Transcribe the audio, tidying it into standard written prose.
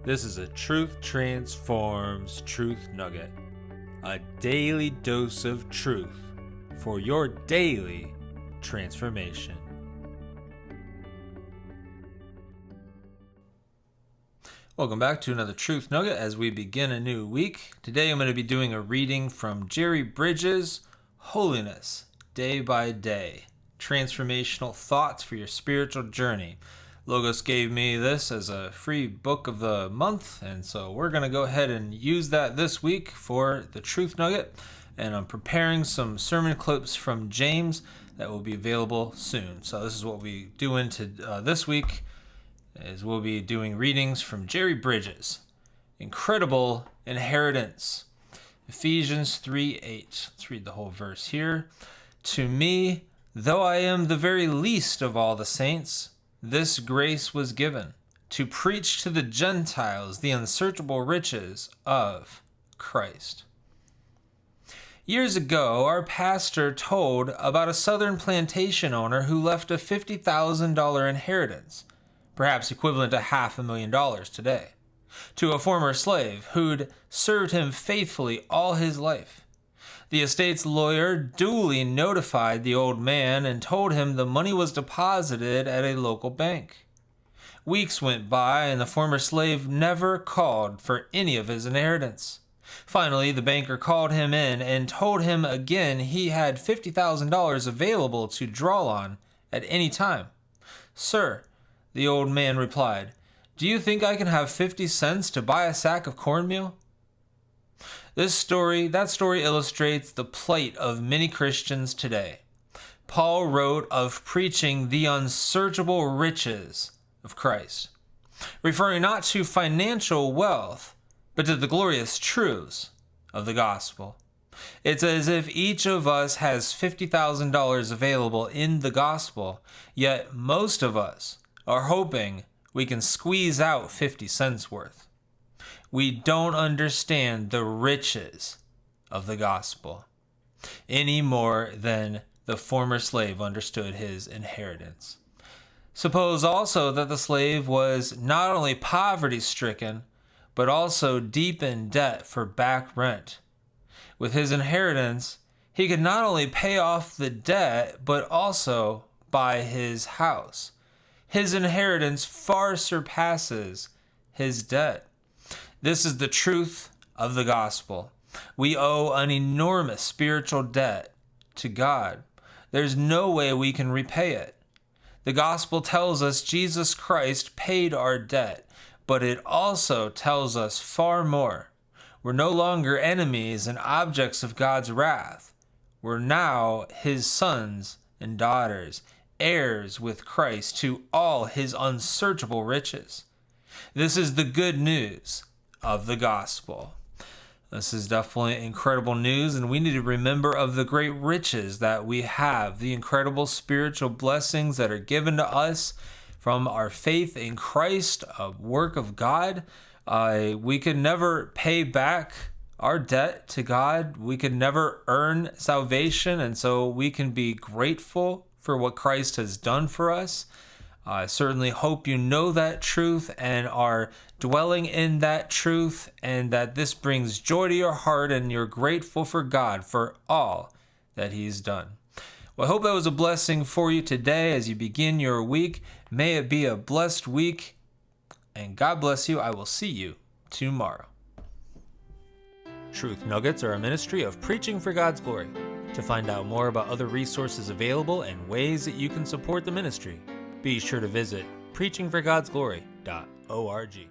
This is a Truth Transforms Truth Nugget, a daily dose of truth for your daily transformation. Welcome back to another Truth Nugget as we begin a new week. Today I'm going to be doing a reading from Jerry Bridges' Holiness, Day by Day, Transformational Thoughts for Your Spiritual Journey. Logos gave me this as a free book of the month, and so we're going to go ahead and use that this week for the Truth Nugget. And I'm preparing some sermon clips from James that will be available soon. So this is what we do into this week, is we'll be doing readings from Jerry Bridges. Incredible Inheritance. Ephesians 3:8. Let's read the whole verse here. To me, though I am the very least of all the saints, this grace was given, to preach to the Gentiles the unsearchable riches of Christ. Years ago, our pastor told about a southern plantation owner who left a $50,000 inheritance, perhaps equivalent to $500,000 today, to a former slave who'd served him faithfully all his life. The estate's lawyer duly notified the old man and told him the money was deposited at a local bank. Weeks went by and the former slave never called for any of his inheritance. Finally, the banker called him in and told him again he had $50,000 available to draw on at any time. Sir, the old man replied, do you think I can have 50 cents to buy a sack of cornmeal? That story illustrates the plight of many Christians today. Paul wrote of preaching the unsearchable riches of Christ, referring not to financial wealth, but to the glorious truths of the gospel. It's as if each of us has $50,000 available in the gospel, yet most of us are hoping we can squeeze out 50 cents worth. We don't understand the riches of the gospel any more than the former slave understood his inheritance. Suppose also that the slave was not only poverty-stricken, but also deep in debt for back rent. With his inheritance, he could not only pay off the debt, but also buy his house. His inheritance far surpasses his debt. This is the truth of the gospel. We owe an enormous spiritual debt to God. There's no way we can repay it. The gospel tells us Jesus Christ paid our debt, but it also tells us far more. We're no longer enemies and objects of God's wrath. We're now his sons and daughters, heirs with Christ to all his unsearchable riches. This is the good news of the gospel. This is definitely incredible news, and we need to remember of the great riches that we have, the incredible spiritual blessings that are given to us from our faith in Christ, a work of God. We could never pay back our debt to God. We could never earn salvation, and so we can be grateful for what Christ has done for us. I certainly hope you know that truth and are dwelling in that truth, and that this brings joy to your heart and you're grateful for God for all that he's done. Well, I hope that was a blessing for you today as you begin your week. May it be a blessed week, and God bless you. I will see you tomorrow. Truth Nuggets are a ministry of preaching for God's glory. To find out more about other resources available and ways that you can support the ministry, be sure to visit preachingforgodsglory.org.